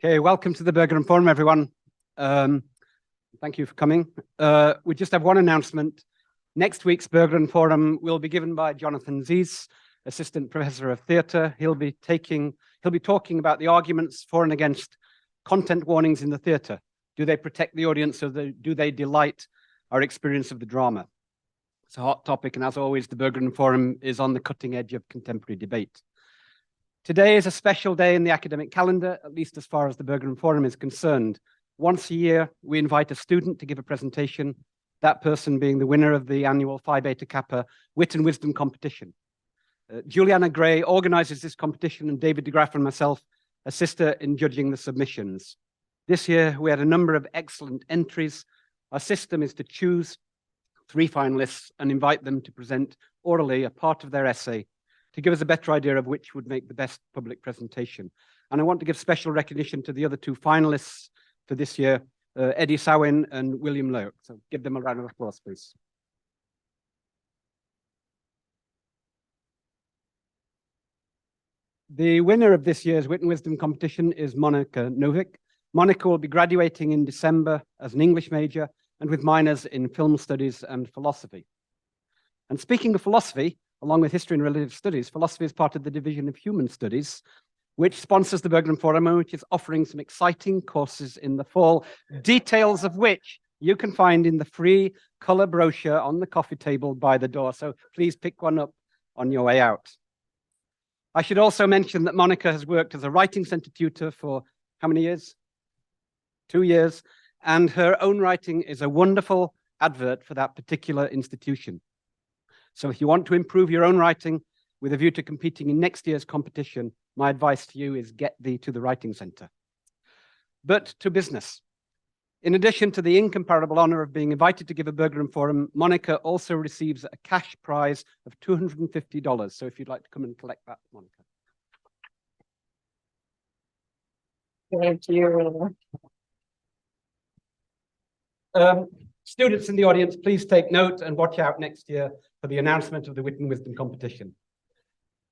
Okay, welcome to the Bergren Forum, everyone. Thank you for coming. We just have one announcement. Next week's Bergren Forum will be given by Jonathan Zies, Assistant Professor of Theatre. He'll be talking about the arguments for and against content warnings in the theatre. Do they protect the audience, or do they delight our experience of the drama? It's a hot topic, and as always, the Bergren Forum is on the cutting edge of contemporary debate. Today is a special day in the academic calendar, at least as far as the Bergren Forum is concerned. Once a year, we invite a student to give a presentation, that person being the winner of the annual Phi Beta Kappa Wit and Wisdom competition. Juliana Gray organizes this competition, and David de Graaf and myself assist her in judging the submissions. This year, we had a number of excellent entries. Our system is to choose 3 finalists and invite them to present orally a part of their essay to give us a better idea of which would make the best public presentation. And I want to give special recognition to the other 2 finalists for this year, Eddie Sawin and William Lowe. So give them a round of applause, please. The winner of this year's Wit and Wisdom competition is Monica Nowik. Monica will be graduating in December as an English major and with minors in film studies and philosophy. And speaking of philosophy, along with history and relative studies, philosophy is part of the Division of Human Studies, which sponsors the Bergren Forum, which is offering some exciting courses in the fall, details of which you can find in the free color brochure on the coffee table by the door. So please pick one up on your way out. I should also mention that Monica has worked as a writing center tutor for how many years? 2 years. And her own writing is a wonderful advert for that particular institution. So if you want to improve your own writing with a view to competing in next year's competition, my advice to you is get thee to the Writing Centre. But to business. In addition to the incomparable honor of being invited to give a Bergren Forum, Monica also receives a cash prize of $250. So if you'd like to come and collect that, Monica. Thank you. Students in the audience, please take note and watch out next year for the announcement of the Wit and Wisdom competition.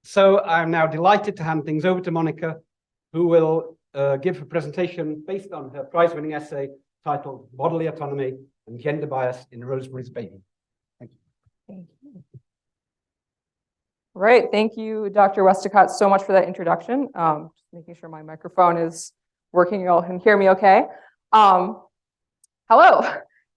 So I'm now delighted to hand things over to Monica, who will give a presentation based on her prize-winning essay titled Bodily Autonomy and Gender Bias in Rosemary's Baby. Thank you. Thank you. Right, thank you, Dr. Westacott, so much for that introduction. Just making sure my microphone is working, you all can hear me okay. Hello.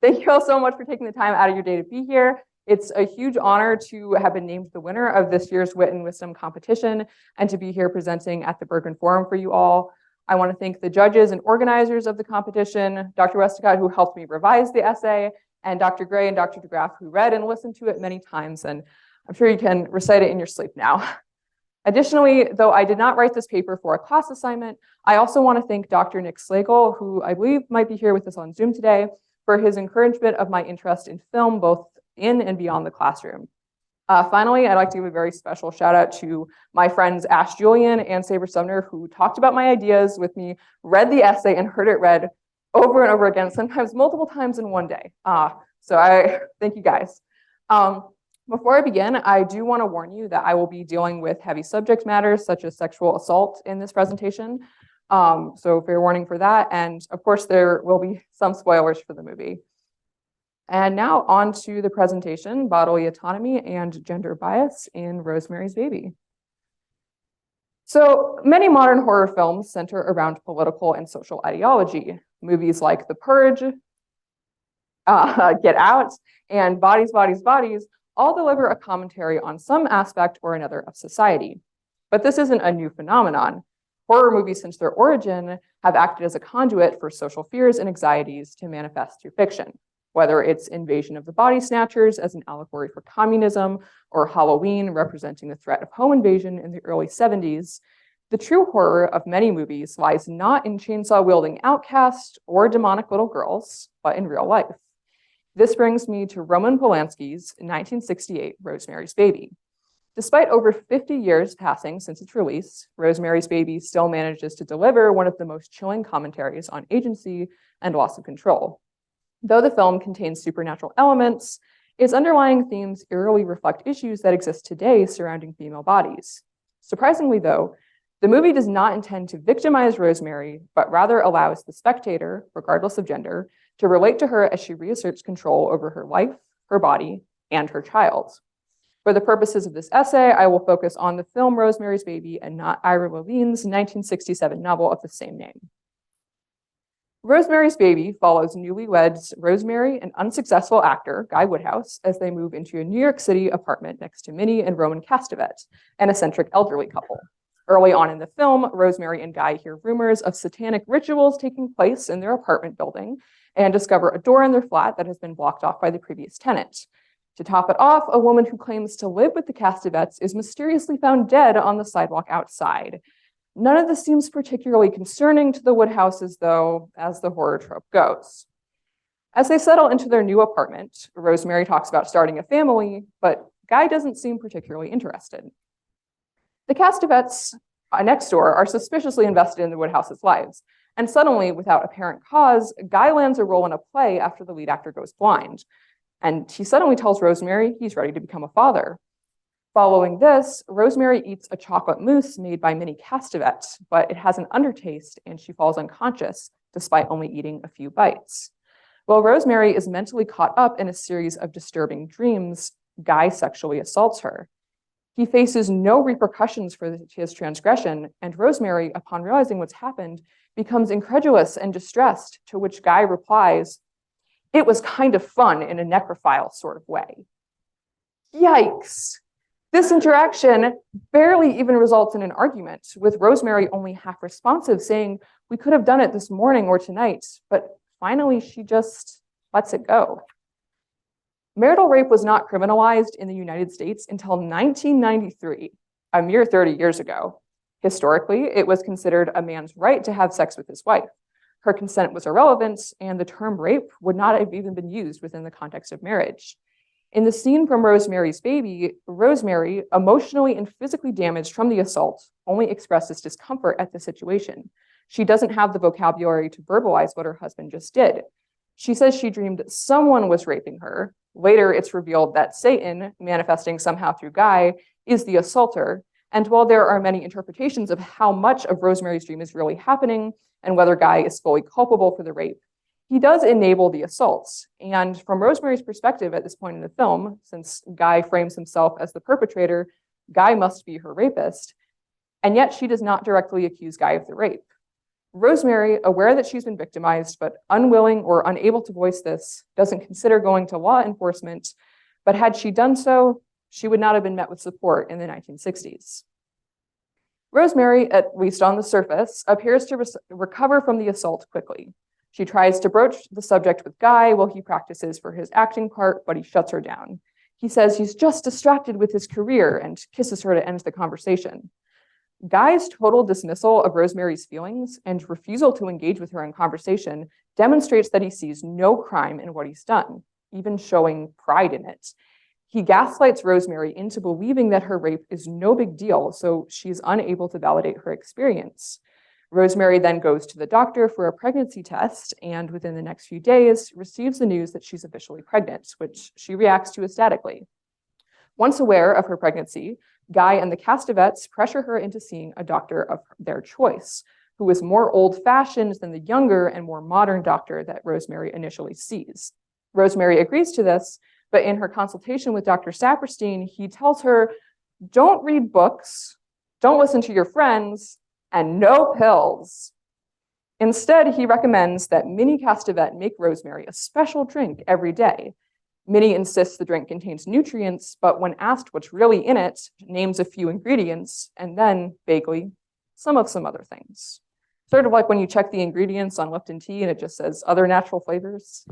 Thank you all so much for taking the time out of your day to be here. It's a huge honor to have been named the winner of this year's Wit and Wisdom competition and to be here presenting at the Bergren Forum for you all. I want to thank the judges and organizers of the competition, Dr. Westacott, who helped me revise the essay, and Dr. Gray and Dr. de Graaf, who read and listened to it many times, and I'm sure you can recite it in your sleep now. Additionally, though I did not write this paper for a class assignment, I also want to thank Dr. Nick Slagle, who I believe might be here with us on Zoom today, for his encouragement of my interest in film, both in and beyond the classroom. Finally, I'd like to give a very special shout out to my friends Ash Julian and Saber Sumner, who talked about my ideas with me, read the essay, and heard it read over and over again, sometimes multiple times in one day. So I thank you guys. Before I begin, I do want to warn you that I will be dealing with heavy subject matters such as sexual assault in this presentation. So fair warning for that. And of course, there will be some spoilers for the movie. And now on to the presentation, Bodily Autonomy and Gender Bias in Rosemary's Baby. So many modern horror films center around political and social ideology. Movies like The Purge, Get Out, and Bodies, Bodies, Bodies all deliver a commentary on some aspect or another of society. But this isn't a new phenomenon. Horror movies since their origin have acted as a conduit for social fears and anxieties to manifest through fiction, whether it's Invasion of the Body Snatchers as an allegory for communism, or Halloween representing the threat of home invasion in the early 70s. The true horror of many movies lies not in chainsaw-wielding outcasts or demonic little girls, but in real life. This brings me to Roman Polanski's 1968 Rosemary's Baby. Despite over 50 years passing since its release, Rosemary's Baby still manages to deliver one of the most chilling commentaries on agency and loss of control. Though the film contains supernatural elements, its underlying themes eerily reflect issues that exist today surrounding female bodies. Surprisingly, though, The movie does not intend to victimize Rosemary, but rather allows the spectator, regardless of gender, to relate to her as she reasserts control over her life, her body, and her child. For the purposes of this essay, I will focus on the film Rosemary's Baby and not Ira Levine's 1967 novel of the same name. Rosemary's Baby follows newlyweds Rosemary and unsuccessful actor Guy Woodhouse as they move into a New York City apartment next to Minnie and Roman Castevet, an eccentric elderly couple. Early on in the film, Rosemary and Guy hear rumors of satanic rituals taking place in their apartment building and discover a door in their flat that has been blocked off by the previous tenant. To top it off, a woman who claims to live with the Castevets is mysteriously found dead on the sidewalk outside. None of this seems particularly concerning to the Woodhouses, though, as the horror trope goes. As they settle into their new apartment, Rosemary talks about starting a family, but Guy doesn't seem particularly interested. The Castevets next door are suspiciously invested in the Woodhouses' lives, and suddenly, without apparent cause, Guy lands a role in a play after the lead actor goes blind, and he suddenly tells Rosemary he's ready to become a father. Following this, Rosemary eats a chocolate mousse made by Minnie Castevet, but it has an undertaste and she falls unconscious despite only eating a few bites. While Rosemary is mentally caught up in a series of disturbing dreams, Guy sexually assaults her. He faces no repercussions for his transgression, and Rosemary, upon realizing what's happened, becomes incredulous and distressed, to which Guy replies, "It was kind of fun in a necrophile sort of way." Yikes. This interaction barely even results in an argument, with Rosemary only half responsive, saying, "We could have done it this morning or tonight," but finally she just lets it go. Marital rape was not criminalized in the United States until 1993, a mere 30 years ago. Historically, it was considered a man's right to have sex with his wife. Her consent was irrelevant, and the term rape would not have even been used within the context of marriage. In the scene from Rosemary's Baby, Rosemary, emotionally and physically damaged from the assault, only expresses discomfort at the situation. She doesn't have the vocabulary to verbalize what her husband just did. She says she dreamed someone was raping her. Later, it's revealed that Satan, manifesting somehow through Guy, is the assaulter. And while there are many interpretations of how much of Rosemary's dream is really happening and whether Guy is fully culpable for the rape, he does enable the assaults. And from Rosemary's perspective at this point in the film, since Guy frames himself as the perpetrator, Guy must be her rapist. And yet she does not directly accuse Guy of the rape. Rosemary, aware that she's been victimized, but unwilling or unable to voice this, doesn't consider going to law enforcement. But had she done so, she would not have been met with support in the 1960s. Rosemary, at least on the surface, appears to recover from the assault quickly. She tries to broach the subject with Guy while he practices for his acting part, but he shuts her down. He says he's just distracted with his career and kisses her to end the conversation. Guy's total dismissal of Rosemary's feelings and refusal to engage with her in conversation demonstrates that he sees no crime in what he's done, even showing pride in it. He gaslights Rosemary into believing that her rape is no big deal, so she's unable to validate her experience. Rosemary then goes to the doctor for a pregnancy test, and within the next few days, receives the news that she's officially pregnant, which she reacts to ecstatically. Once aware of her pregnancy, Guy and the Castevets pressure her into seeing a doctor of their choice, who is more old-fashioned than the younger and more modern doctor that Rosemary initially sees. Rosemary agrees to this, but in her consultation with Dr. Saperstein, he tells her, "Don't read books, don't listen to your friends, and no pills." Instead, he recommends that Minnie Castevet make Rosemary a special drink every day. Minnie insists the drink contains nutrients, but when asked what's really in it, names a few ingredients, and then, vaguely, some other things. Sort of like when you check the ingredients on Lipton tea and it just says other natural flavors.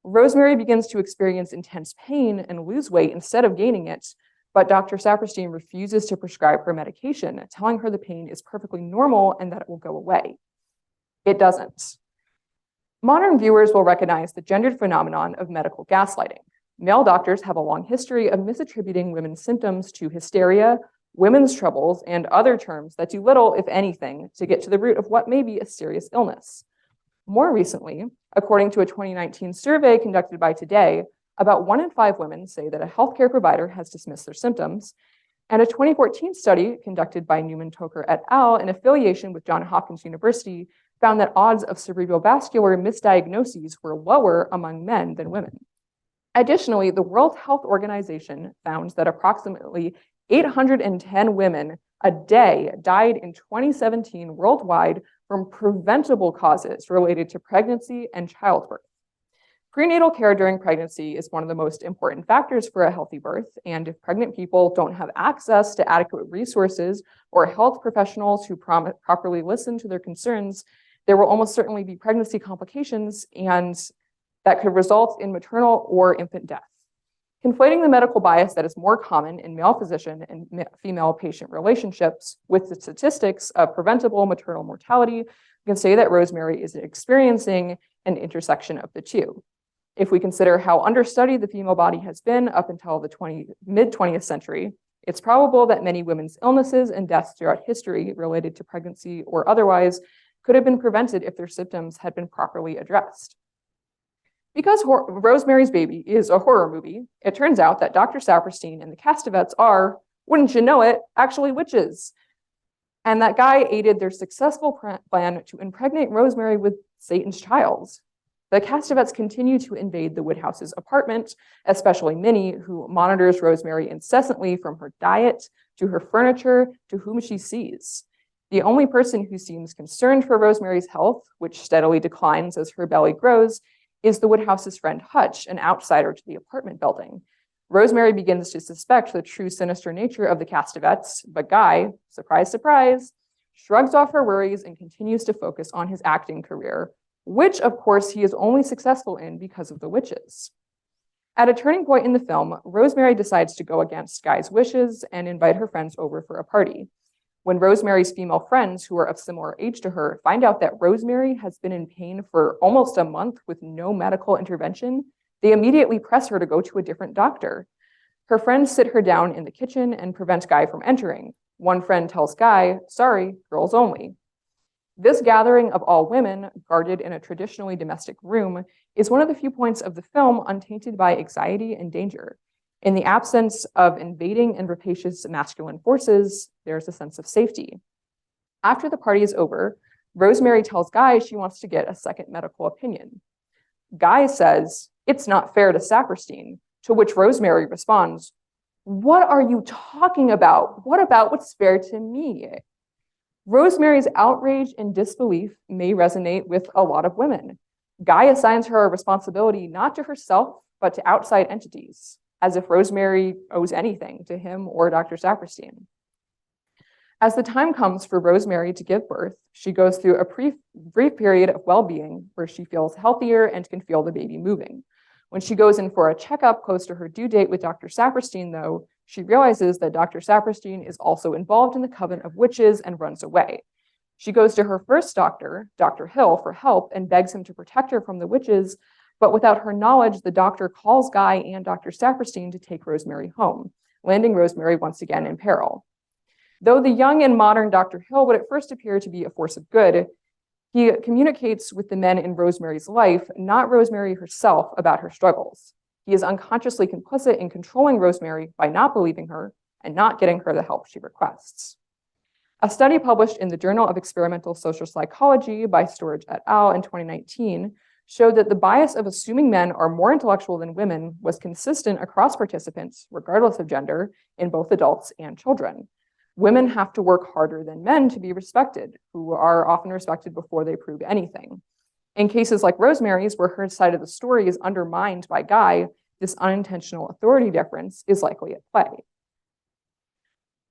Rosemary begins to experience intense pain and lose weight instead of gaining it, but Dr. Saperstein refuses to prescribe her medication, telling her the pain is perfectly normal and that it will go away. It doesn't. Modern viewers will recognize the gendered phenomenon of medical gaslighting. Male doctors have a long history of misattributing women's symptoms to hysteria, women's troubles, and other terms that do little, if anything, to get to the root of what may be a serious illness. More recently, according to a 2019 survey conducted by Today, about 1 in 5 women say that a healthcare provider has dismissed their symptoms, And a 2014 study conducted by Newman-Toker et al. In affiliation with Johns Hopkins University found that odds of cerebrovascular misdiagnoses were lower among men than women. Additionally, the World Health Organization found that approximately 810 women a day died in 2017 worldwide from preventable causes related to pregnancy and childbirth. Prenatal care during pregnancy is one of the most important factors for a healthy birth, and if pregnant people don't have access to adequate resources or health professionals who properly listen to their concerns, there will almost certainly be pregnancy complications, and that could result in maternal or infant death. Conflating the medical bias that is more common in male physician and female patient relationships with the statistics of preventable maternal mortality, we can say that Rosemary is experiencing an intersection of the two. If we consider how understudied the female body has been up until the mid-20th century, it's probable that many women's illnesses and deaths throughout history related to pregnancy or otherwise could have been prevented if their symptoms had been properly addressed. Because Rosemary's Baby is a horror movie, it turns out that Dr. Saperstein and the Castevets are, wouldn't you know it, actually witches. And that guy aided their successful plan to impregnate Rosemary with Satan's child. The Castevets continue to invade the Woodhouse's apartment, especially Minnie, who monitors Rosemary incessantly from her diet to her furniture to whom she sees. The only person who seems concerned for Rosemary's health, which steadily declines as her belly grows, is the Woodhouse's friend Hutch, an outsider to the apartment building. Rosemary begins to suspect the true sinister nature of the Castevets, but Guy, surprise, surprise, shrugs off her worries and continues to focus on his acting career, which of course he is only successful in because of the witches. At a turning point in the film, Rosemary decides to go against Guy's wishes and invite her friends over for a party. When Rosemary's female friends, who are of similar age to her, find out that Rosemary has been in pain for almost a month with no medical intervention, they immediately press her to go to a different doctor. Her friends sit her down in the kitchen and prevent Guy from entering. One friend tells Guy, "Sorry, girls only." This gathering of all women, guarded in a traditionally domestic room, is one of the few points of the film untainted by anxiety and danger. In the absence of invading and rapacious masculine forces, there's a sense of safety. After the party is over, Rosemary tells Guy she wants to get a second medical opinion. Guy says, "It's not fair to Saperstein," to which Rosemary responds, "What are you talking about? What about what's fair to me?" Rosemary's outrage and disbelief may resonate with a lot of women. Guy assigns her a responsibility not to herself, but to outside entities, as if Rosemary owes anything to him or Dr. Saperstein. As the time comes for Rosemary to give birth, she goes through a brief period of well-being where she feels healthier and can feel the baby moving. When she goes in for a checkup close to her due date with Dr. Saperstein, though, she realizes that Dr. Saperstein is also involved in the coven of witches and runs away. She goes to her first doctor, Dr. Hill, for help and begs him to protect her from the witches, but without her knowledge, the doctor calls Guy and Dr. Saperstein to take Rosemary home, landing Rosemary once again in peril. Though the young and modern Dr. Hill would at first appear to be a force of good, he communicates with the men in Rosemary's life, not Rosemary herself, about her struggles. He is unconsciously complicit in controlling Rosemary by not believing her and not getting her the help she requests. A study published in the Journal of Experimental Social Psychology by Storage et al. In 2019 showed that the bias of assuming men are more intellectual than women was consistent across participants, regardless of gender, in both adults and children. Women have to work harder than men to be respected, who are often respected before they prove anything. In cases like Rosemary's, where her side of the story is undermined by Guy, this unintentional authority difference is likely at play.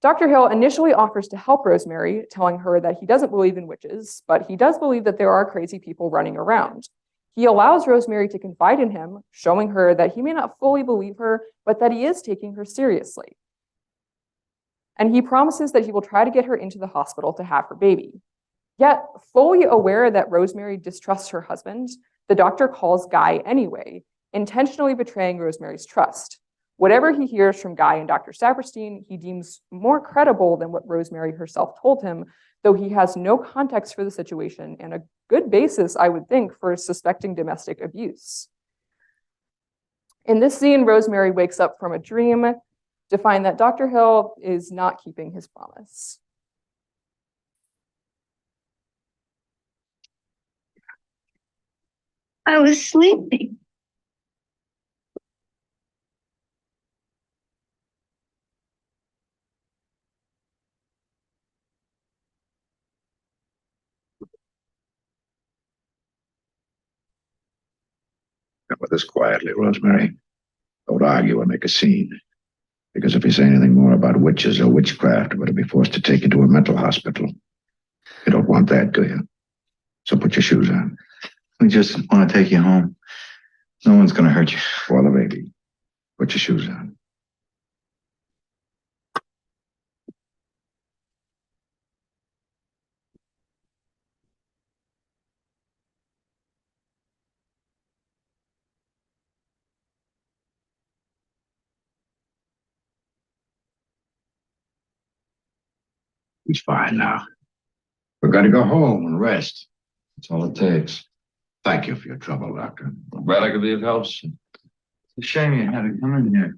Dr. Hill initially offers to help Rosemary, telling her that he doesn't believe in witches, but he does believe that there are crazy people running around. He allows Rosemary to confide in him, showing her that he may not fully believe her, but that he is taking her seriously. And he promises that he will try to get her into the hospital to have her baby. Yet, fully aware that Rosemary distrusts her husband, the doctor calls Guy anyway, intentionally betraying Rosemary's trust. Whatever he hears from Guy and Dr. Saperstein, he deems more credible than what Rosemary herself told him, though he has no context for the situation and a good basis, I would think, for suspecting domestic abuse. In this scene, Rosemary wakes up from a dream to find that Dr. Hill is not keeping his promise. I was sleeping. Come with us quietly, Rosemary. Don't argue or make a scene. Because if you say anything more about witches or witchcraft, we're going to be forced to take you to a mental hospital. You don't want that, do you? So put your shoes on. We just want to take you home. No one's going to hurt you. For the baby. Put your shoes on. He's fine now. We're going to go home and rest. That's all it takes. Thank you for your trouble, Doctor. I'm glad I could be of help. It's a shame you had to come in here.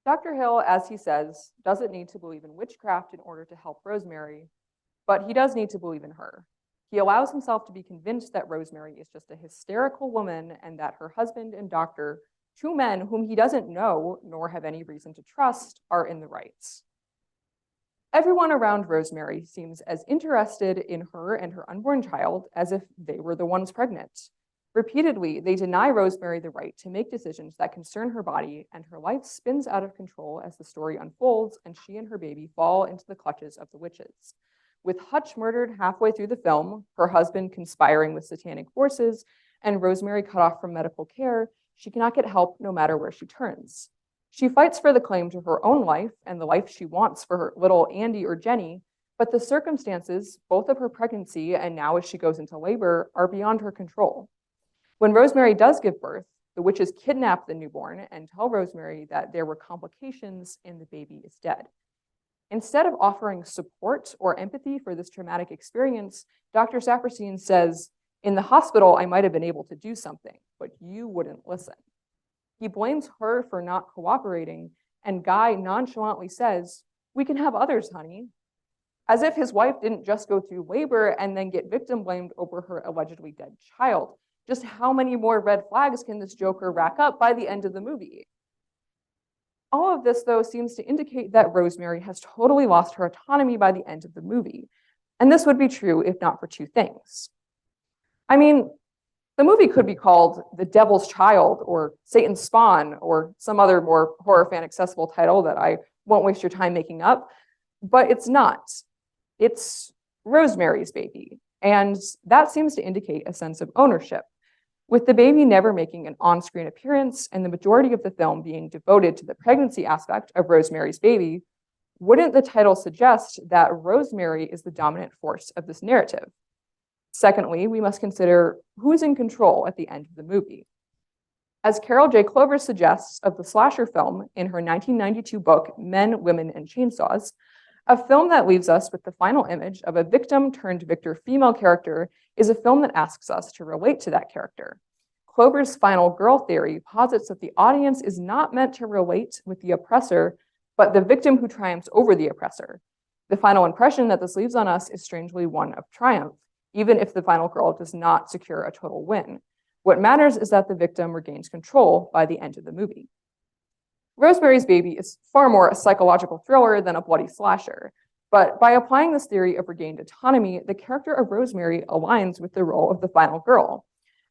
Dr. Hill, as he says, doesn't need to believe in witchcraft in order to help Rosemary, but he does need to believe in her. He allows himself to be convinced that Rosemary is just a hysterical woman and that her husband and doctor, two men whom he doesn't know nor have any reason to trust, are in the right. Everyone around Rosemary seems as interested in her and her unborn child as if they were the ones pregnant. Repeatedly, they deny Rosemary the right to make decisions that concern her body, and her life spins out of control as the story unfolds and she and her baby fall into the clutches of the witches. With Hutch murdered halfway through the film, her husband conspiring with satanic forces, and Rosemary cut off from medical care, she cannot get help no matter where she turns. She fights for the claim to her own life and the life she wants for her little Andy or Jenny, but the circumstances, both of her pregnancy and now as she goes into labor, are beyond her control. When Rosemary does give birth, the witches kidnap the newborn and tell Rosemary that there were complications and the baby is dead. Instead of offering support or empathy for this traumatic experience, Dr. Saperstein says, "In the hospital, I might have been able to do something, but you wouldn't listen." He blames her for not cooperating, and Guy nonchalantly says, "We can have others, honey." As if his wife didn't just go through labor and then get victim blamed over her allegedly dead child. Just how many more red flags can this Joker rack up by the end of the movie? All of this, though, seems to indicate that Rosemary has totally lost her autonomy by the end of the movie. And this would be true if not for two things. I mean, the movie could be called The Devil's Child or Satan's Spawn or some other more horror fan accessible title that I won't waste your time making up, but it's not. It's Rosemary's Baby, and that seems to indicate a sense of ownership. With the baby never making an on-screen appearance and the majority of the film being devoted to the pregnancy aspect of Rosemary's Baby, wouldn't the title suggest that Rosemary is the dominant force of this narrative? Secondly, we must consider who's in control at the end of the movie. As Carol J. Clover suggests of the slasher film in her 1992 book, Men, Women, and Chainsaws, a film that leaves us with the final image of a victim turned victor female character is a film that asks us to relate to that character. Clover's final girl theory posits that the audience is not meant to relate with the oppressor, but the victim who triumphs over the oppressor. The final impression that this leaves on us is strangely one of triumph, even if the final girl does not secure a total win. What matters is that the victim regains control by the end of the movie. Rosemary's Baby is far more a psychological thriller than a bloody slasher, but by applying this theory of regained autonomy, the character of Rosemary aligns with the role of the final girl.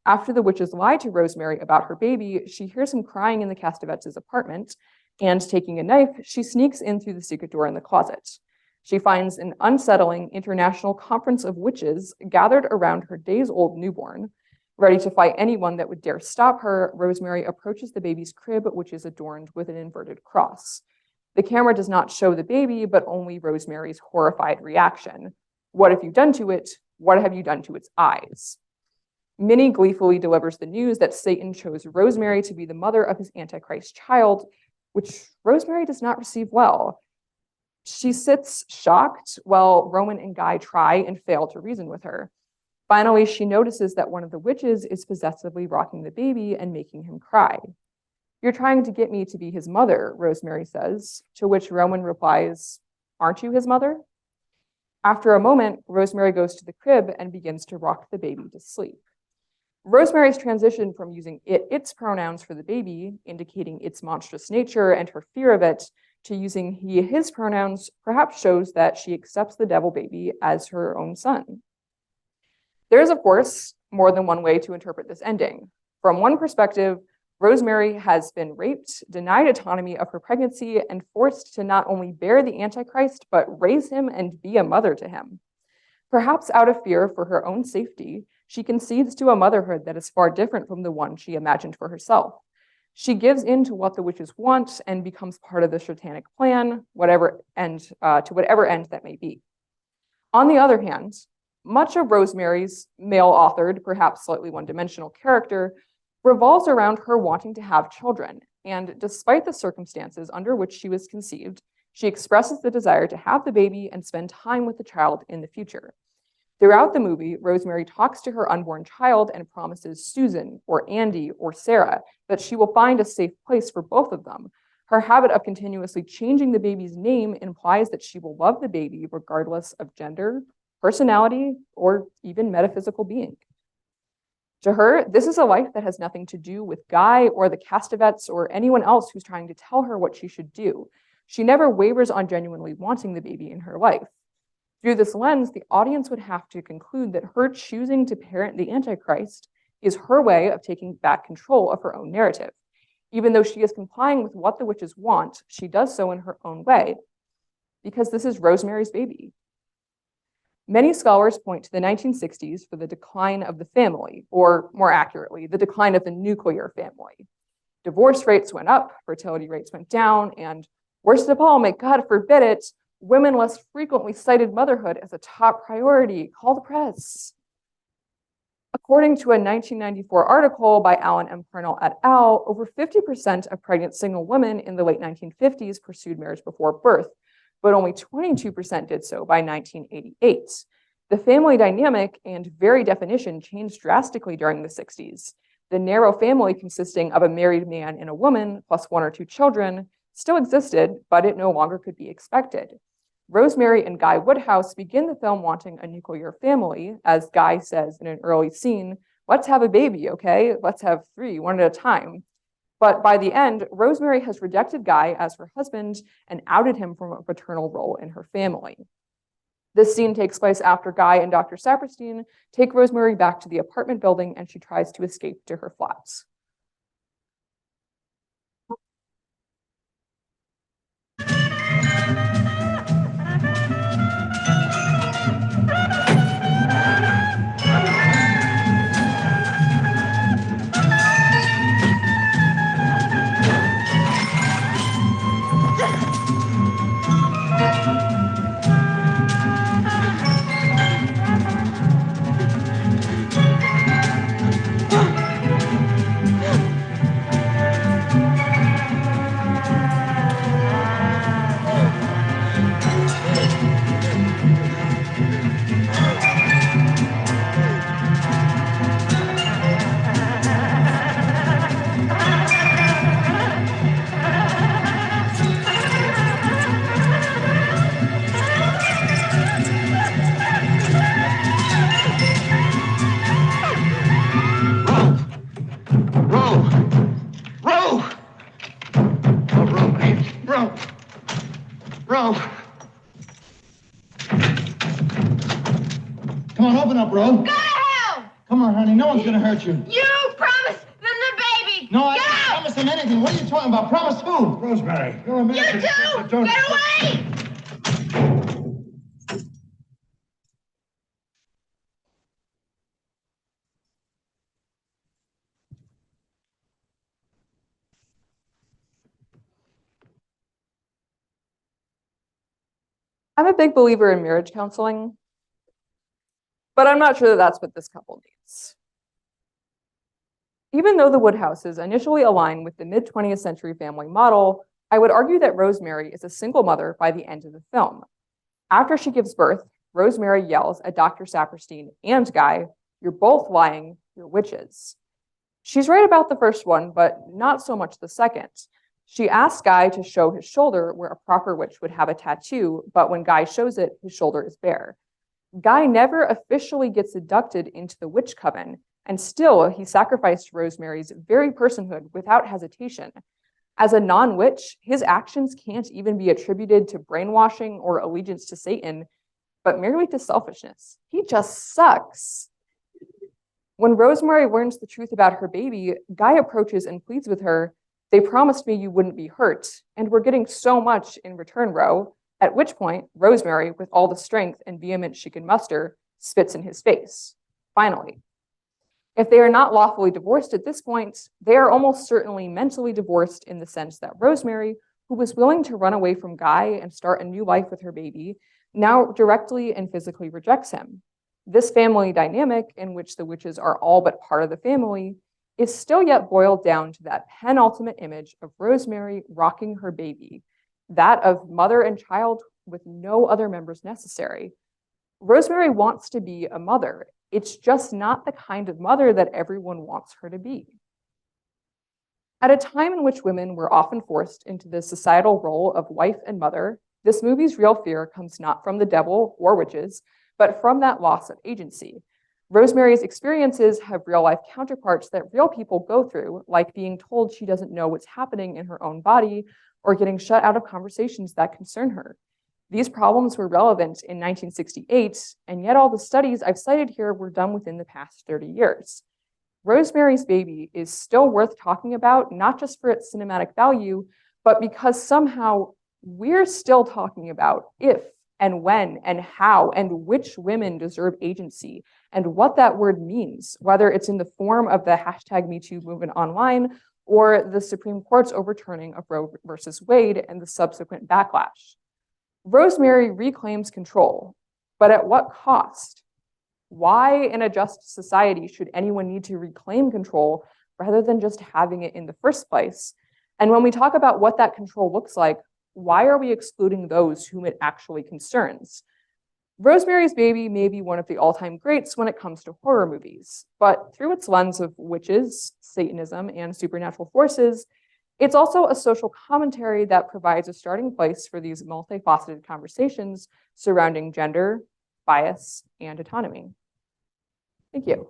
After the witches lie to Rosemary about her baby, she hears him crying in the Castevetz's apartment, and taking a knife, she sneaks in through the secret door in the closet. She finds an unsettling international conference of witches gathered around her days-old newborn. Ready to fight anyone that would dare stop her, Rosemary approaches the baby's crib, which is adorned with an inverted cross. The camera does not show the baby, but only Rosemary's horrified reaction. What have you done to it? What have you done to its eyes? Minnie gleefully delivers the news that Satan chose Rosemary to be the mother of his Antichrist child, which Rosemary does not receive well. She sits shocked while Roman and Guy try and fail to reason with her. Finally, she notices that one of the witches is possessively rocking the baby and making him cry. "You're trying to get me to be his mother," Rosemary says, to which Roman replies, "Aren't you his mother?" After a moment, Rosemary goes to the crib and begins to rock the baby to sleep. Rosemary's transition from using its pronouns for the baby, indicating its monstrous nature and her fear of it, to using he, his pronouns perhaps shows that she accepts the devil baby as her own son. There is, of course, more than one way to interpret this ending. From one perspective, Rosemary has been raped, denied autonomy of her pregnancy, and forced to not only bear the Antichrist, but raise him and be a mother to him. Perhaps out of fear for her own safety, she concedes to a motherhood that is far different from the one she imagined for herself. She gives in to what the witches want and becomes part of the satanic plan, to whatever end that may be. On the other hand, much of Rosemary's male-authored, perhaps slightly one-dimensional character revolves around her wanting to have children, and despite the circumstances under which she was conceived, she expresses the desire to have the baby and spend time with the child in the future. Throughout the movie, Rosemary talks to her unborn child and promises Susan or Andy or Sarah that she will find a safe place for both of them. Her habit of continuously changing the baby's name implies that she will love the baby regardless of gender, personality, or even metaphysical being. To her, this is a life that has nothing to do with Guy or the Castevets or anyone else who's trying to tell her what she should do. She never wavers on genuinely wanting the baby in her life. Through this lens, the audience would have to conclude that her choosing to parent the Antichrist is her way of taking back control of her own narrative. Even though she is complying with what the witches want, she does so in her own way, because this is Rosemary's baby. Many scholars point to the 1960s for the decline of the family, or more accurately, the decline of the nuclear family. Divorce rates went up, fertility rates went down, and worst of all, may God forbid it, women less frequently cited motherhood as a top priority. Call the press. According to a 1994 article by Alan M. Parnell et al., over 50% of pregnant single women in the late 1950s pursued marriage before birth, but only 22% did so by 1988. The family dynamic and very definition changed drastically during the 60s. The narrow family consisting of a married man and a woman, plus one or two children, still existed, but it no longer could be expected. Rosemary and Guy Woodhouse begin the film wanting a nuclear family. As Guy says in an early scene, "Let's have a baby, okay? Let's have 3, one at a time." But by the end, Rosemary has rejected Guy as her husband and outed him from a paternal role in her family. This scene takes place after Guy and Dr. Saperstein take Rosemary back to the apartment building and she tries to escape to her flats. Come on, open up, Ro. Go to hell! Come on, honey. No one's gonna hurt you. You promised them the baby! No, I Get didn't out! promise them anything. What are you talking about? Promise who? Rosemary. You're a You man. too! Don't- Get away! I'm a big believer in marriage counseling, but I'm not sure that that's what this couple needs. Even though the Woodhouses initially align with the mid-20th century family model, I would argue that Rosemary is a single mother by the end of the film. After she gives birth, Rosemary yells at Dr. Saperstein and Guy, "You're both lying, you're witches." She's right about the first one, but not so much the second. She asks Guy to show his shoulder where a proper witch would have a tattoo, but when Guy shows it, his shoulder is bare. Guy never officially gets inducted into the witch coven, and still he sacrificed Rosemary's very personhood without hesitation. As a non-witch, his actions can't even be attributed to brainwashing or allegiance to Satan, but merely to selfishness. He just sucks. When Rosemary learns the truth about her baby, Guy approaches and pleads with her, "They promised me you wouldn't be hurt, and we're getting so much in return, Ro." At which point, Rosemary, with all the strength and vehemence she can muster, spits in his face. Finally. If they are not lawfully divorced at this point, they are almost certainly mentally divorced in the sense that Rosemary, who was willing to run away from Guy and start a new life with her baby, now directly and physically rejects him. This family dynamic, in which the witches are all but part of the family, is still yet boiled down to that penultimate image of Rosemary rocking her baby, that of mother and child with no other members necessary. Rosemary wants to be a mother. It's just not the kind of mother that everyone wants her to be. At a time in which women were often forced into the societal role of wife and mother, this movie's real fear comes not from the devil or witches, but from that loss of agency. Rosemary's experiences have real-life counterparts that real people go through, like being told she doesn't know what's happening in her own body or getting shut out of conversations that concern her. These problems were relevant in 1968, and yet all the studies I've cited here were done within the past 30 years. Rosemary's Baby is still worth talking about, not just for its cinematic value, but because somehow we're still talking about if and when and how and which women deserve agency and what that word means, whether it's in the form of the #MeToo movement online or the Supreme Court's overturning of Roe versus Wade and the subsequent backlash. Rosemary reclaims control, but at what cost? Why in a just society should anyone need to reclaim control rather than just having it in the first place? And when we talk about what that control looks like, why are we excluding those whom it actually concerns? Rosemary's Baby may be one of the all-time greats when it comes to horror movies, but through its lens of witches, Satanism, and supernatural forces, it's also a social commentary that provides a starting place for these multifaceted conversations surrounding gender, bias, and autonomy. Thank you.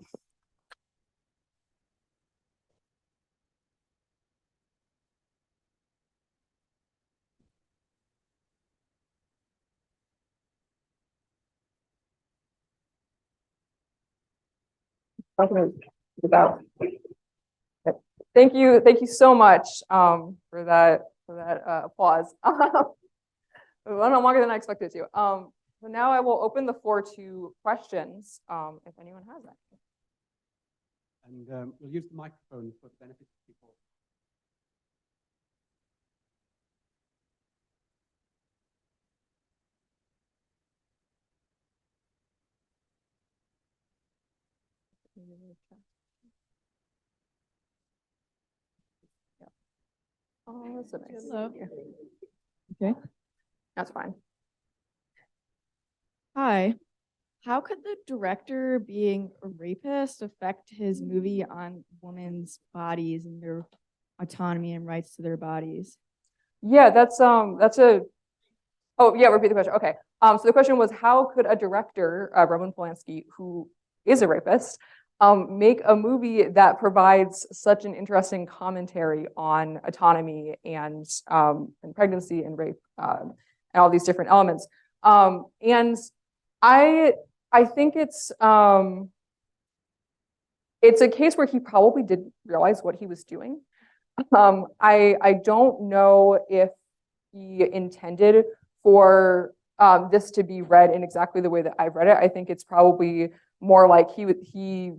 Thank you so much for that applause. It went on longer than I expected to. So now I will open the floor to questions, if anyone has any. And we'll use the microphone for the benefit of people. Oh, that's so nice. Hello. Okay. That's fine. Hi. How could the director being a rapist affect his movie on women's bodies and their autonomy and rights to their bodies? Yeah, that's a, oh yeah, repeat the question. Okay. So the question was, how could a director, Roman Polanski, who is a rapist, make a movie that provides such an interesting commentary on autonomy and pregnancy and rape and all these different elements? And I think it's a case where he probably didn't realize what he was doing. I don't know if he intended for this to be read in exactly the way that I've read it. I think it's probably more like he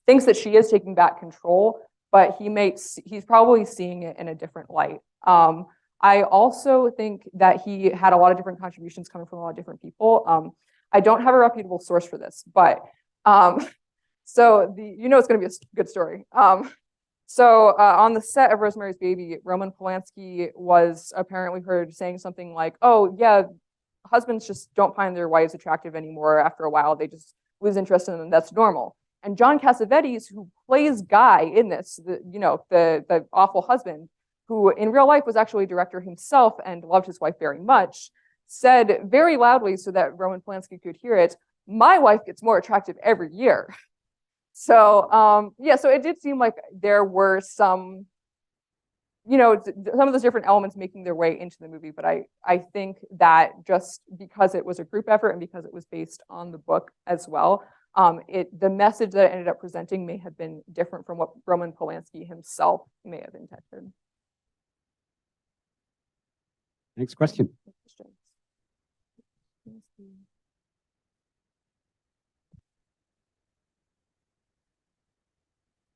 thinks that she is taking back control, but he's probably seeing it in a different light. I also think that he had a lot of different contributions coming from a lot of different people. I don't have a reputable source for this, but so it's going to be a good story. So on the set of Rosemary's Baby, Roman Polanski was apparently heard saying something like, "Oh yeah, husbands just don't find their wives attractive anymore. After a while, they just lose interest in them. That's normal." And John Cassavetes, who plays Guy in this, the awful husband, who in real life was actually a director himself and loved his wife very much, said very loudly so that Roman Polanski could hear it, "My wife gets more attractive every year." So yeah, so it did seem like there were some, some of those different elements making their way into the movie. But I think that just because it was a group effort and because it was based on the book as well, the message that it ended up presenting may have been different from what Roman Polanski himself may have intended. Next question.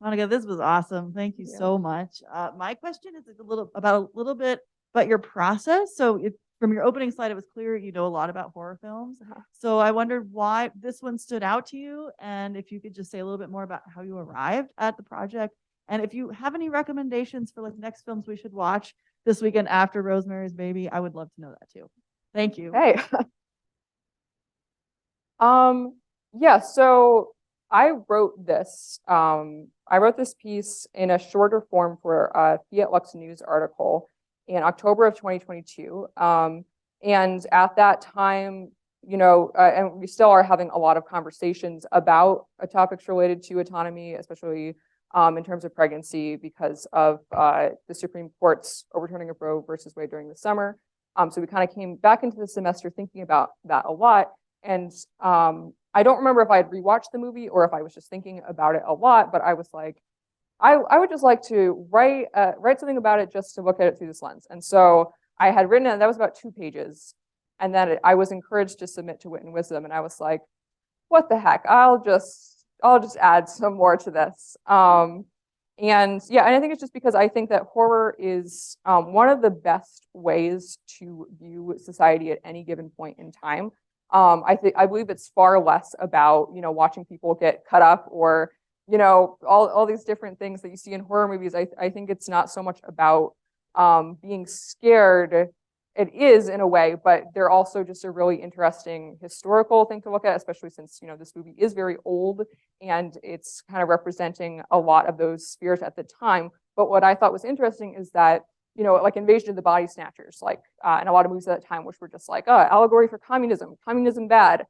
Monica, this was awesome. Thank you so much. My question is a little bit about your process. So from your opening slide, it was clear you know a lot about horror films. So I wondered why this one stood out to you, and if you could just say a little bit more about how you arrived at the project, and if you have any recommendations for like next films we should watch this weekend after Rosemary's Baby, I would love to know that too. Thank you. Hey. Yeah, so I wrote this piece in a shorter form for a Fiat Lux News article in October of 2022. And at that time, and we still are having a lot of conversations about topics related to autonomy, especially in terms of pregnancy, because of the Supreme Court's overturning of Roe versus Wade during the summer. So we kind of came back into the semester thinking about that a lot. And I don't remember if I had rewatched the movie or if I was just thinking about it a lot, but I was like, I would just like to write something about it just to look at it through this lens. And so I had written it, and that was about 2 pages. And then I was encouraged to submit to Wit and Wisdom, and I was like, what the heck? I'll just add some more to this. And yeah, and I think it's just because I think that horror is one of the best ways to view society at any given point in time. I believe it's far less about, watching people get cut up or, all these different things that you see in horror movies. I think it's not so much about being scared. It is in a way, but they're also just a really interesting historical thing to look at, especially since, this movie is very old and it's kind of representing a lot of those spheres at the time. But what I thought was interesting is that, like Invasion of the Body Snatchers, and a lot of movies at that time, which were just like, allegory for communism bad,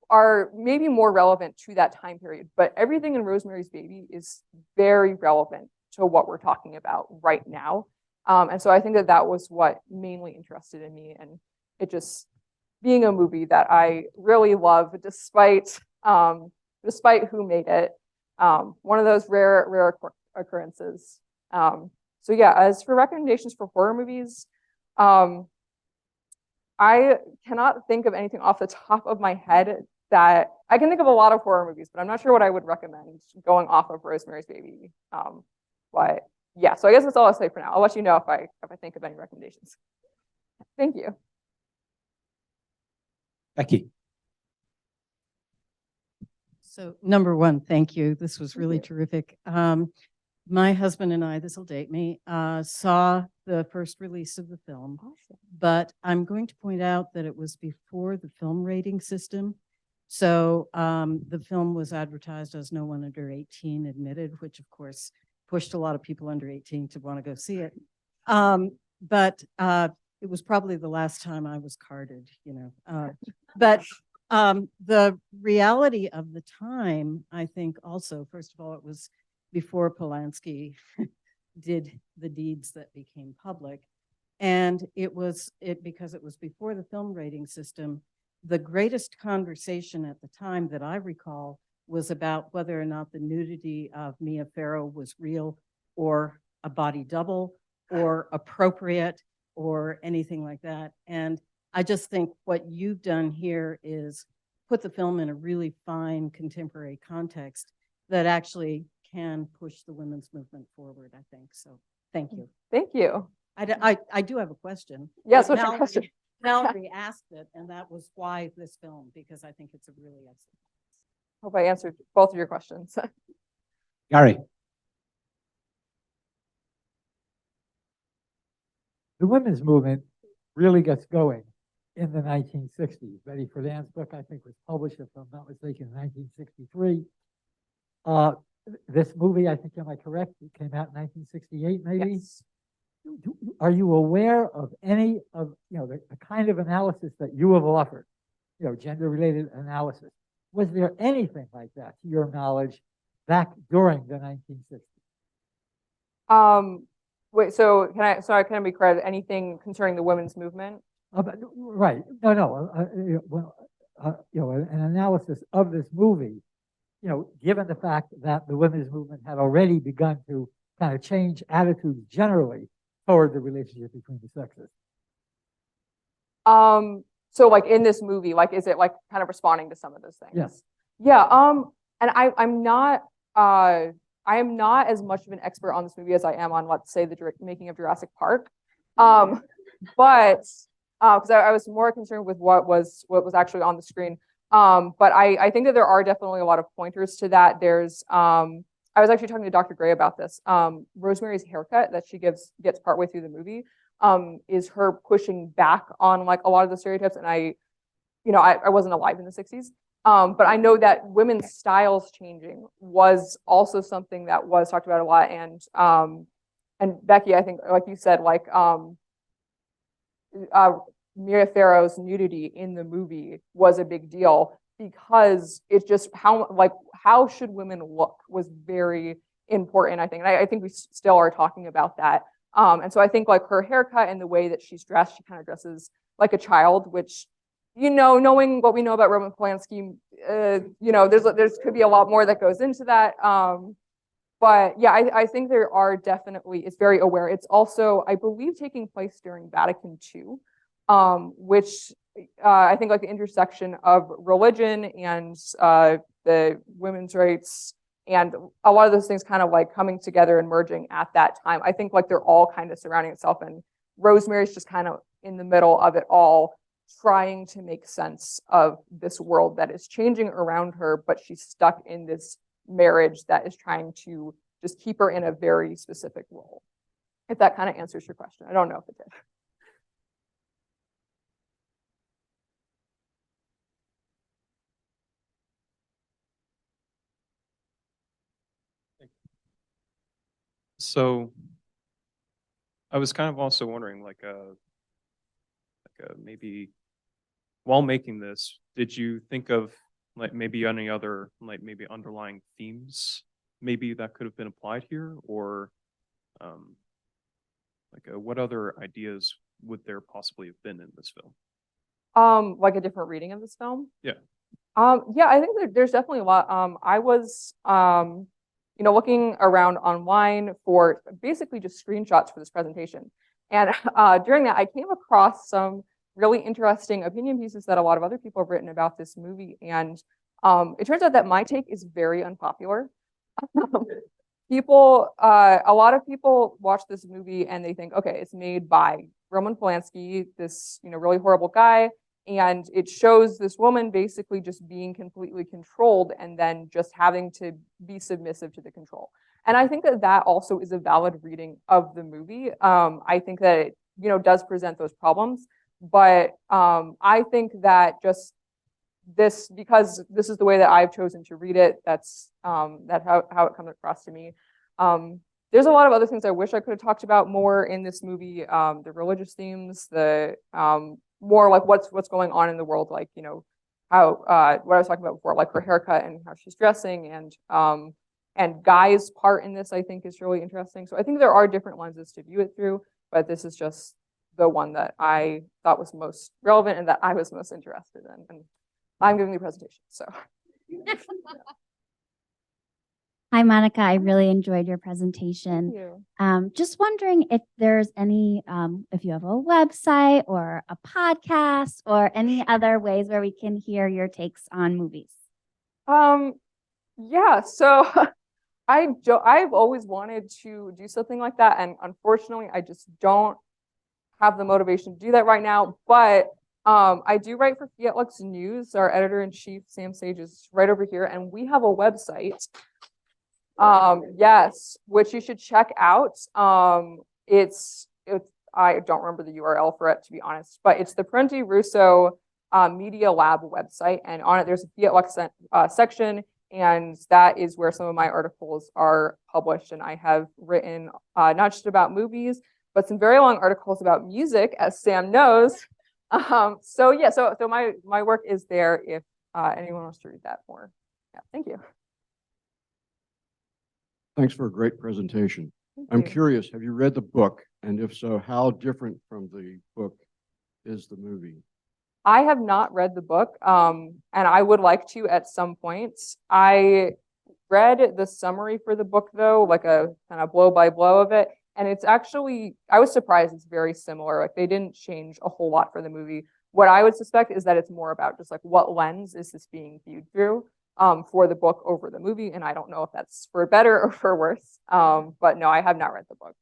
are maybe more relevant to that time period. But everything in Rosemary's Baby is very relevant to what we're talking about right now. And so I think that was what mainly interested in me, and it just being a movie that I really love, despite who made it. One of those rare occurrences. So yeah, as for recommendations for horror movies, I cannot think of anything off the top of my head. That I can think of a lot of horror movies, but I'm not sure what I would recommend going off of Rosemary's Baby. But yeah, so I guess that's all I'll say for now. I'll let you know if I think of any recommendations. Thank you. Becky. So number one, thank you. This was really terrific. My husband and I, this will date me, saw the first release of the film, but I'm going to point out that it was before the film rating system. So the film was advertised as no one under 18 admitted, which of course pushed a lot of people under 18 to want to go see it. But it was probably the last time I was carded, But the reality of the time, I think also, first of all, it was before Polanski did the deeds that became public. And because it was before the film rating system, the greatest conversation at the time that I recall was about whether or not the nudity of Mia Farrow was real or a body double or appropriate or anything like that. And I just think what you've done here is put the film in a really fine contemporary context that actually can push the women's movement forward, I think. So thank you. Thank you. I do have a question. Yes, what's your question? Valerie asked it, and that was why this film, because I think it's a really excellent. Hope I answered both of your questions. Gary. the women's movement really gets going in the 1960s. Betty Friedan's book, I think, was published, if I'm not mistaken, in 1963. This movie, I think, am I correct? It came out in 1968, maybe? Yes. Are you aware of any of, the kind of analysis that you have offered, gender-related analysis? Was there anything like that, to your knowledge, back during the 1960s? Wait, so can I be correct? Anything concerning the women's movement? Right. No. An analysis of this movie, given the fact that the women's movement had already begun to kind of change attitudes generally toward the relationship between the sexes. So like in this movie, like, is it like kind of responding to some of those things? Yes. Yeah. And I'm not, I am not as much of an expert on this movie as I am on, let's say, the making of Jurassic Park. But because I was more concerned with what was actually on the screen. But I think that there are definitely a lot of pointers to that. There's, I was actually talking to Dr. Gray about this. Rosemary's haircut that she gets partway through the movie is her pushing back on like a lot of the stereotypes. And I wasn't alive in the 60s. But I know that women's styles changing was also something that was talked about a lot. And Becky, I think, like you said, like Mia Farrow's nudity in the movie was a big deal because it's just how should women look was very important, I think. And I think we still are talking about that. And so I think like her haircut and the way that she's dressed, she kind of dresses like a child, which, knowing what we know about Roman Polanski, there's could be a lot more that goes into that. But yeah, I think there are definitely, it's very aware. It's also, I believe, taking place during Vatican II, which I think like the intersection of religion and the women's rights and a lot of those things kind of like coming together and merging at that time. I think like they're all kind of surrounding itself, and Rosemary's just kind of in the middle of it all, trying to make sense of this world that is changing around her, but she's stuck in this marriage that is trying to just keep her in a very specific role. If that kind of answers your question. I don't know if it did. So I was kind of also wondering, maybe while making this, did you think of like maybe any other maybe underlying themes maybe that could have been applied here, or what other ideas would there possibly have been in this film? Like a different reading of this film? Yeah. Yeah, I think that there's definitely a lot. I was looking around online for basically just screenshots for this presentation. And during that, I came across some really interesting opinion pieces that a lot of other people have written about this movie. And it turns out that my take is very unpopular. A lot of people watch this movie and they think, okay, it's made by Roman Polanski, this really horrible guy, and it shows this woman basically just being completely controlled and then just having to be submissive to the control. And I think that that also is a valid reading of the movie. I think that it does present those problems, but I think that just this, because this is the way that I've chosen to read it, that's how it comes across to me. There's a lot of other things I wish I could have talked about more in this movie. The religious themes, the more like what's going on in the world, like how what I was talking about before, like her haircut and how she's dressing, and Guy's part in this I think is really interesting. So I think there are different lenses to view it through, but this is just the one that I thought was most relevant and that I was most interested in. And I'm giving the presentation, so. Hi, Monica. I really enjoyed your presentation. Thank you. Just wondering if there's any, if you have a website or a podcast or any other ways where we can hear your takes on movies. Yeah, so I've always wanted to do something like that, and unfortunately, I just don't have the motivation to do that right now. But I do write for Fiat Lux News. Our editor-in-chief, Sam Sage, is right over here, and we have a website. Yes, which you should check out. It's I don't remember the URL for it, to be honest, but it's the Prenti Russo Media Lab website. And on it, there's a Fiat Lux section. And that is where some of my articles are published. And I have written not just about movies, but some very long articles about music, as Sam knows. So yeah, so my work is there if anyone wants to read that more. Yeah, thank you. Thanks for a great presentation. Thank I'm you. curious, have you read the book? And if so, how different from the book is the movie? I have not read the book, and I would like to at some point. I read the summary for the book, though, like a kind of blow by blow of it. And it's actually, I was surprised it's very similar. Like they didn't change a whole lot for the movie. What I would suspect is that it's more about just like what lens is this being viewed through for the book over the movie. And I don't know if that's for better or for worse. But no, I have not read the book.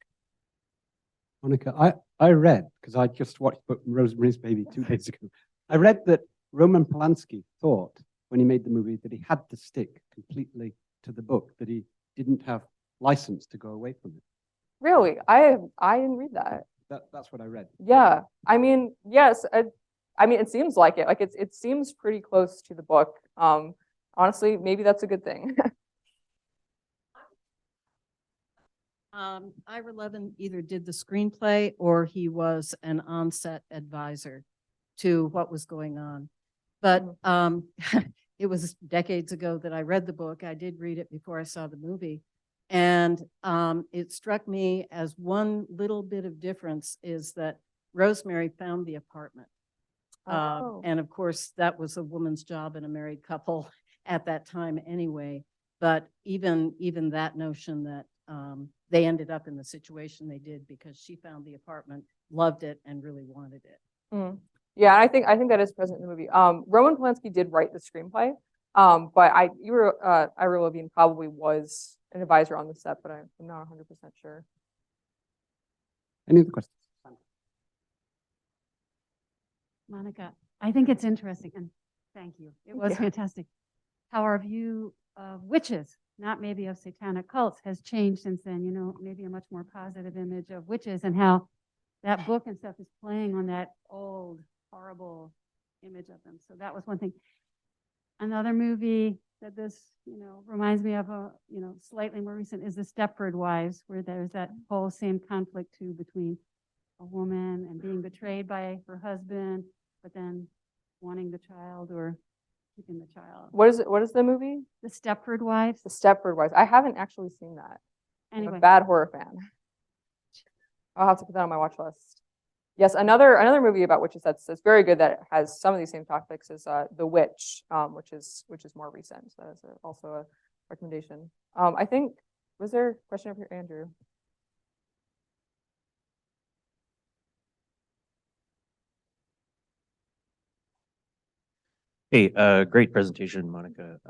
Monica, I read, because I just watched Rosemary's Baby 2 days ago. I read that Roman Polanski thought when he made the movie that he had to stick completely to the book, that he didn't have license to go away from it. Really? I didn't read that. That's what I read. Yeah. I mean, yes. I mean, it seems like it. Like it seems pretty close to the book. Honestly, maybe that's a good thing. Ira Levin either did the screenplay or he was an on-set advisor to what was going on. But it was decades ago that I read the book. I did read it before I saw the movie. And it struck me as one little bit of difference is that Rosemary found the apartment. And of course, that was a woman's job in a married couple at that time anyway. But even that notion that they ended up in the situation they did because she found the apartment, loved it, and really wanted it. Yeah, I think that is present in the movie. Roman Polanski did write the screenplay, but Ira Levin probably was an advisor on the set, but I'm not 100% sure. Any other questions? Monica, I think it's interesting, and thank you. It was fantastic. How our view of witches, not maybe of satanic cults, has changed since then. You know, maybe a much more positive image of witches, and how that book and stuff is playing on that old, horrible image of them. So that was one thing. Another movie that this, reminds me of a, slightly more recent is the Stepford Wives, where there's that whole same conflict too between a woman and being betrayed by her husband, but then wanting the child or keeping the child. What is the movie? The Stepford Wives. The Stepford Wives. I haven't actually seen that. Anyway. I'm a bad horror fan. I'll have to put that on my watch list. Yes, another movie about witches that's very good that has some of these same topics is The Witch, which is more recent. So that is also a recommendation. I think, was there a question over here, Andrew? Hey, great presentation, Monica.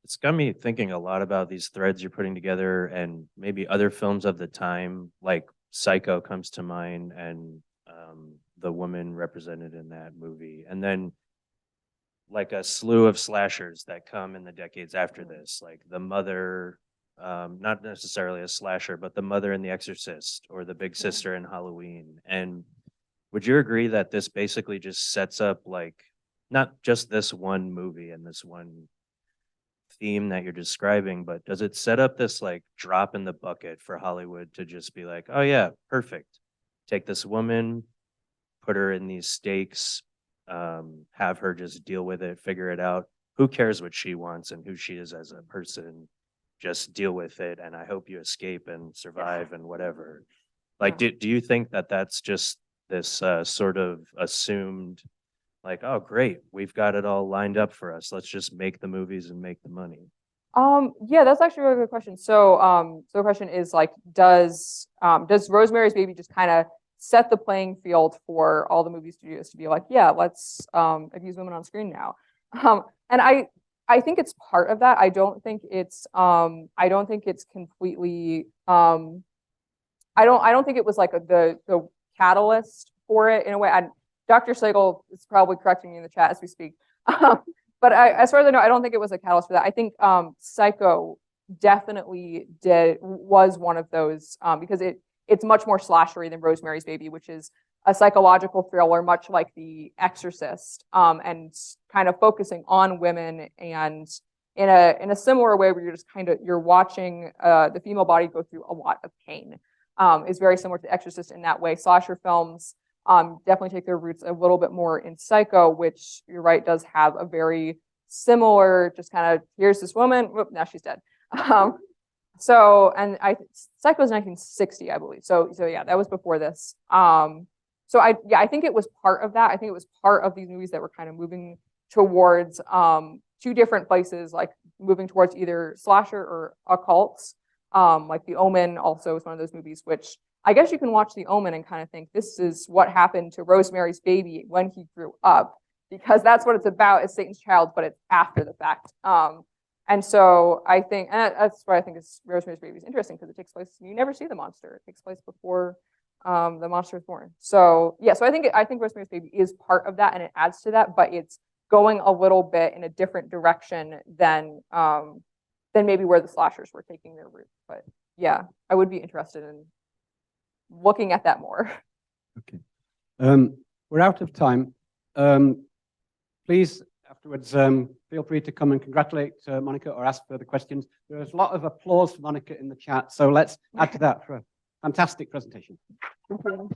It's got me thinking a lot about these threads you're putting together and maybe other films of the time, like Psycho comes to mind, and the woman represented in that movie. And then like a slew of slashers that come in the decades after this, like The Mother, not necessarily a slasher, but The Mother in The Exorcist or The Big Sister in Halloween. And would you agree that this basically just sets up like, not just this one movie and this one theme that you're describing, but does it set up this like drop in the bucket for Hollywood to just be like, oh yeah, perfect. Take this woman, put her in these stakes, have her just deal with it, figure it out. Who cares what she wants and who she is as a person? Just deal with it. And I hope you escape and survive and whatever. Like, do you think that that's just this sort of assumed, like, oh, great, we've got it all lined up for us. Let's just make the movies and make the money. Yeah, that's actually a really good question. So, so the question is like, does Rosemary's Baby just kind of set the playing field for all the movie studios to be like, yeah, let's abuse women on screen now? And I think it's part of that. I don't think it's completely. I don't think it was like the catalyst for it in a way. Dr. Slagle is probably correcting me in the chat as we speak. But as far as I know, I don't think it was a catalyst for that. I think Psycho definitely was one of those because it's much more slashery than Rosemary's Baby, which is a psychological thriller, much like The Exorcist, and kind of focusing on women, and in a similar way where you're watching the female body go through a lot of pain. Is very similar to The Exorcist in that way. Slasher films definitely take their roots a little bit more in Psycho, which you're right, does have a very similar, just kind of, here's this woman, whoop, now she's dead. Psycho is 1960, I believe. So yeah, that was before this. I think it was part of that. I think it was part of these movies that were kind of moving towards two different places, like moving towards either slasher or occults. Like The Omen also is one of those movies, which I guess you can watch The Omen and kind of think this is what happened to Rosemary's Baby when he grew up, because that's what it's about, is Satan's child, but it's after the fact. And so I think, and that's why I think Rosemary's Baby is interesting, because it takes place, you never see the monster. It takes place before the monster is born. So yeah, so I think Rosemary's Baby is part of that, and it adds to that, but it's going a little bit in a different direction than maybe where the slashers were taking their root. But yeah, I would be interested in looking at that more. Okay. We're out of time. Please, afterwards, feel free to come and congratulate Monica or ask further questions. There's a lot of applause for Monica in the chat, so let's add to that for a fantastic presentation. Thank you.